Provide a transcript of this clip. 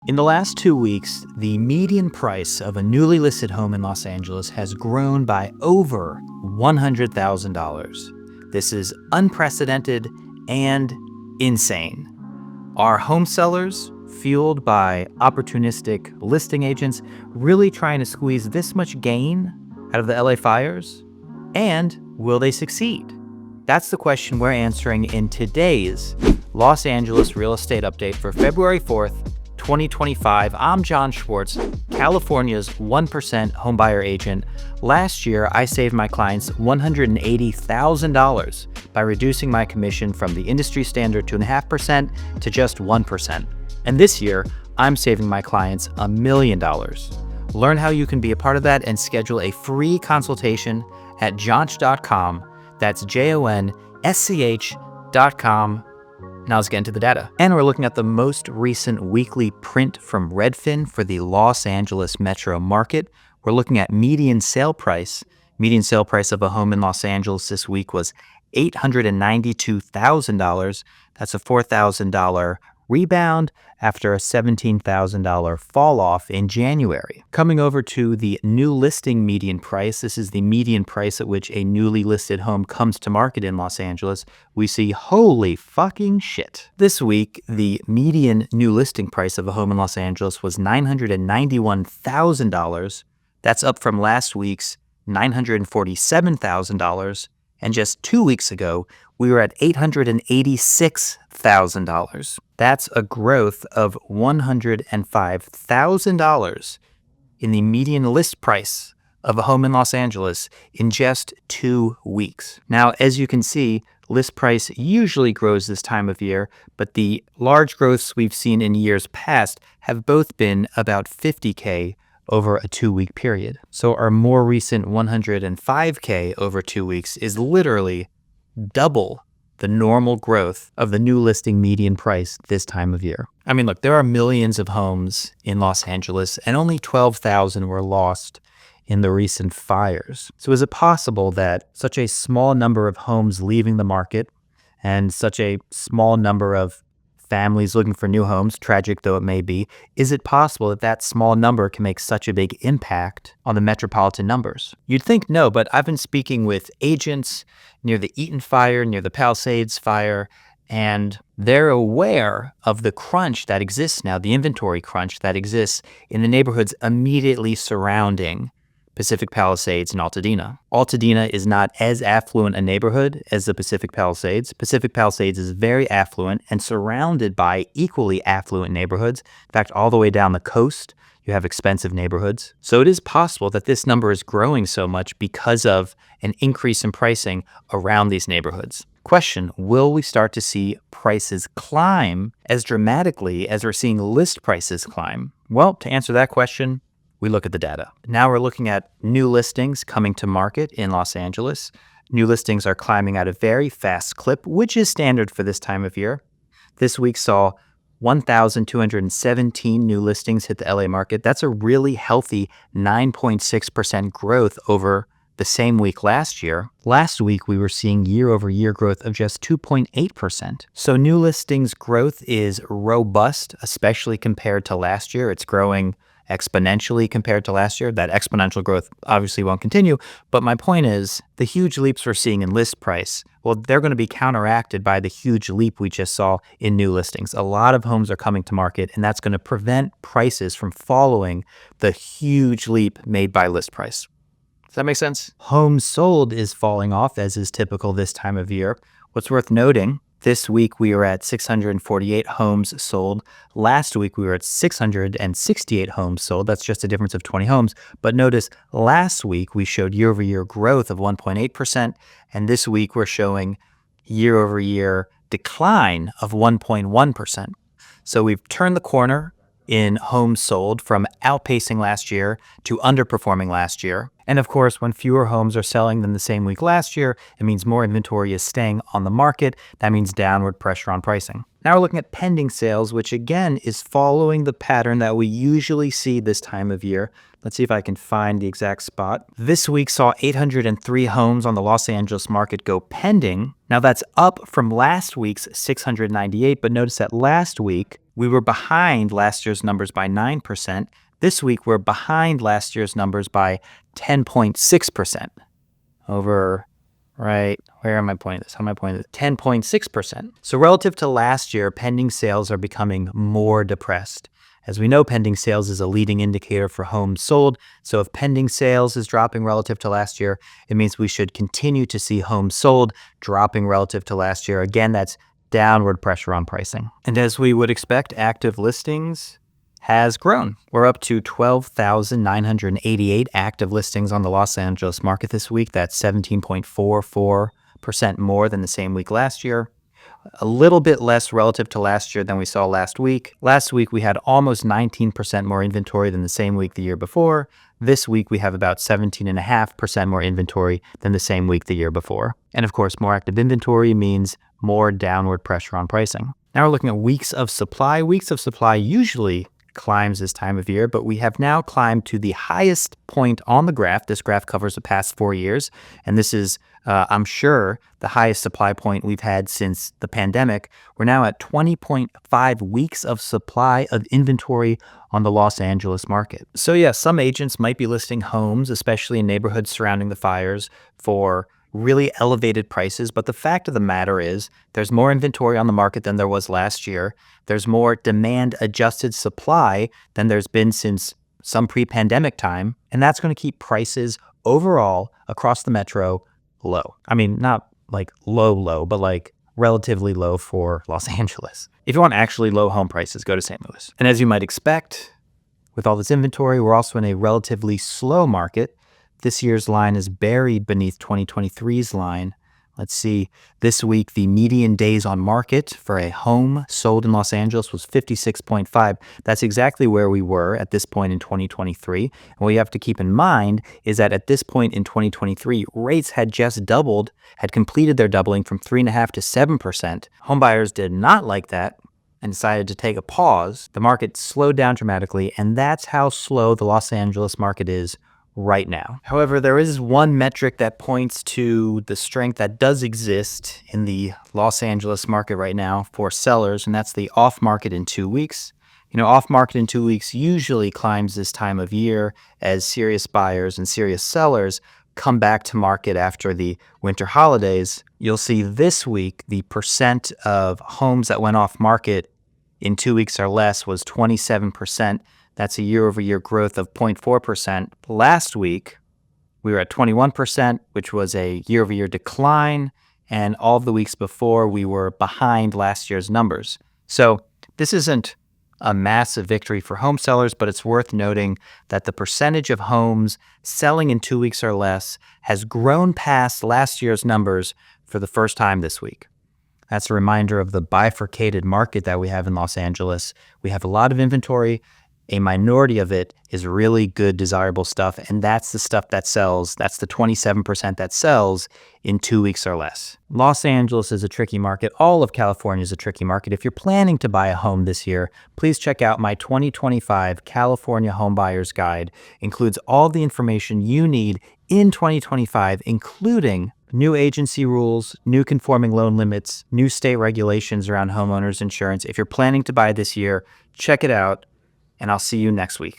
In the last 2 weeks, the median price of a newly listed home in Los Angeles has grown by over $100,000. This is unprecedented and insane. Are home sellers, fueled by opportunistic listing agents, really trying to squeeze this much gain out of the LA fires? And will they succeed? That's the question we're answering in today's Los Angeles Real Estate Update for February 4th, 2025. I'm Jon Schwartz, California's 1% homebuyer agent. Last year, I saved my clients $180,000 by reducing my commission from the industry standard 2.5% to just 1%. And this year, I'm saving my clients $1 million. Learn how you can be a part of that and schedule a free consultation at jonsch.com. That's JONSCH.com. Now let's get into the data. And we're looking at the most recent weekly print from Redfin for the Los Angeles metro market. We're looking at median sale price. Median sale price of a home in Los Angeles this week was $892,000. That's a $4,000 rebound after a $17,000 fall off in January. Coming over to the new listing median price, this is the median price at which a newly listed home comes to market in Los Angeles. We see holy fucking shit. This week, the median new listing price of a home in Los Angeles was $991,000. That's up from last week's $947,000. And just 2 weeks ago, we were at $886,000. That's a growth of $105,000 in the median list price of a home in Los Angeles in just 2 weeks. Now, as you can see, list price usually grows this time of year, but the large growths we've seen in years past have both been about 50K over a 2-week period. So our more recent 105K over 2 weeks is literally double the normal growth of the new listing median price this time of year. I mean, look, there are millions of homes in Los Angeles and only 12,000 were lost in the recent fires. So is it possible that such a small number of homes leaving the market and such a small number of families looking for new homes, tragic though it may be, is it possible that that small number can make such a big impact on the metropolitan numbers? You'd think no, but I've been speaking with agents near the Eaton fire, near the Palisades fire, and they're aware of the crunch that exists now, the inventory crunch that exists in the neighborhoods immediately surrounding Pacific Palisades and Altadena. Altadena is not as affluent a neighborhood as the Pacific Palisades. Pacific Palisades is very affluent and surrounded by equally affluent neighborhoods. In fact, all the way down the coast, you have expensive neighborhoods. So it is possible that this number is growing so much because of an increase in pricing around these neighborhoods. Question, will we start to see prices climb as dramatically as we're seeing list prices climb? Well, to answer that question, we look at the data. Now we're looking at new listings coming to market in Los Angeles. New listings are climbing at a very fast clip, which is standard for this time of year. This week saw 1,217 new listings hit the LA market. That's a really healthy 9.6% growth over the same week last year. Last week, we were seeing year-over-year growth of just 2.8%. So new listings growth is robust, especially compared to last year. It's growing exponentially compared to last year. That exponential growth obviously won't continue, but my point is the huge leaps we're seeing in list price, well, they're going to be counteracted by the huge leap we just saw in new listings. A lot of homes are coming to market, and that's going to prevent prices from following the huge leap made by list price. Does that make sense? Homes sold is falling off, as is typical this time of year. What's worth noting, this week, we were at 648 homes sold. Last week, we were at 668 homes sold. That's just a difference of 20 homes. But notice, last week, we showed year-over-year growth of 1.8%, and this week, we're showing year-over-year decline of 1.1%. So we've turned the corner in homes sold from outpacing last year to underperforming last year. And of course, when fewer homes are selling than the same week last year, it means more inventory is staying on the market. That means downward pressure on pricing. Now we're looking at pending sales, which again is following the pattern that we usually see this time of year. Let's see if I can find the exact spot. This week saw 803 homes on the Los Angeles market go pending. Now that's up from last week's 698, but notice that last week we were behind last year's numbers by 9%. This week, we're behind last year's numbers by 10.6%. Over, right, where am I pointing this? How am I pointing this? 10.6%. So relative to last year, pending sales are becoming more depressed. As we know, pending sales is a leading indicator for homes sold. So if pending sales is dropping relative to last year, it means we should continue to see homes sold dropping relative to last year. Again, that's downward pressure on pricing. And as we would expect, active listings has grown. We're up to 12,988 active listings on the Los Angeles market this week. That's 17.44% more than the same week last year. A little bit less relative to last year than we saw last week. Last week, we had almost 19% more inventory than the same week the year before. This week, we have about 17.5% more inventory than the same week the year before. And of course, more active inventory means more downward pressure on pricing. Now we're looking at weeks of supply. Weeks of supply usually climbs this time of year, but we have now climbed to the highest point on the graph. This graph covers the past 4 years, and this is, I'm sure, the highest supply point we've had since the pandemic. We're now at 20.5 weeks of supply of inventory on the Los Angeles market. So yeah, some agents might be listing homes, especially in neighborhoods surrounding the fires, for really elevated prices, but the fact of the matter is there's more inventory on the market than there was last year. There's more demand-adjusted supply than there's been since some pre-pandemic time, and that's going to keep prices overall across the metro low. I mean, not like low, but like relatively low for Los Angeles. If you want actually low home prices, go to St. Louis. And as you might expect, with all this inventory, we're also in a relatively slow market. This year's line is buried beneath 2023's line. Let's see, this week, the median days on market for a home sold in Los Angeles was 56.5. That's exactly where we were at this point in 2023. And what you have to keep in mind is that at this point in 2023, rates had just doubled, had completed their doubling from 3.5% to 7%. Homebuyers did not like that and decided to take a pause. The market slowed down dramatically, and that's how slow the Los Angeles market is right now. However, there is one metric that points to the strength that does exist in the Los Angeles market right now for sellers, and that's the off market in 2 weeks. You know, off market in 2 weeks usually climbs this time of year as serious buyers and serious sellers come back to market after the winter holidays. You'll see this week the percent of homes that went off market in 2 weeks or less was 27%. That's a year-over-year growth of 0.4%. Last week, we were at 21%, which was a year-over-year decline, and all of the weeks before, we were behind last year's numbers. So this isn't a massive victory for home sellers, but it's worth noting that the percentage of homes selling in 2 weeks or less has grown past last year's numbers for the first time this week. That's a reminder of the bifurcated market that we have in Los Angeles. We have a lot of inventory. A minority of it is really good, desirable stuff, and that's the stuff that sells. That's the 27% that sells in 2 weeks or less. Los Angeles is a tricky market. All of California is a tricky market. If you're planning to buy a home this year, please check out my 2025 California Home Buyer's Guide. It includes all the information you need in 2025, including new agency rules, new conforming loan limits, new state regulations around homeowners insurance. If you're planning to buy this year, check it out, and I'll see you next week.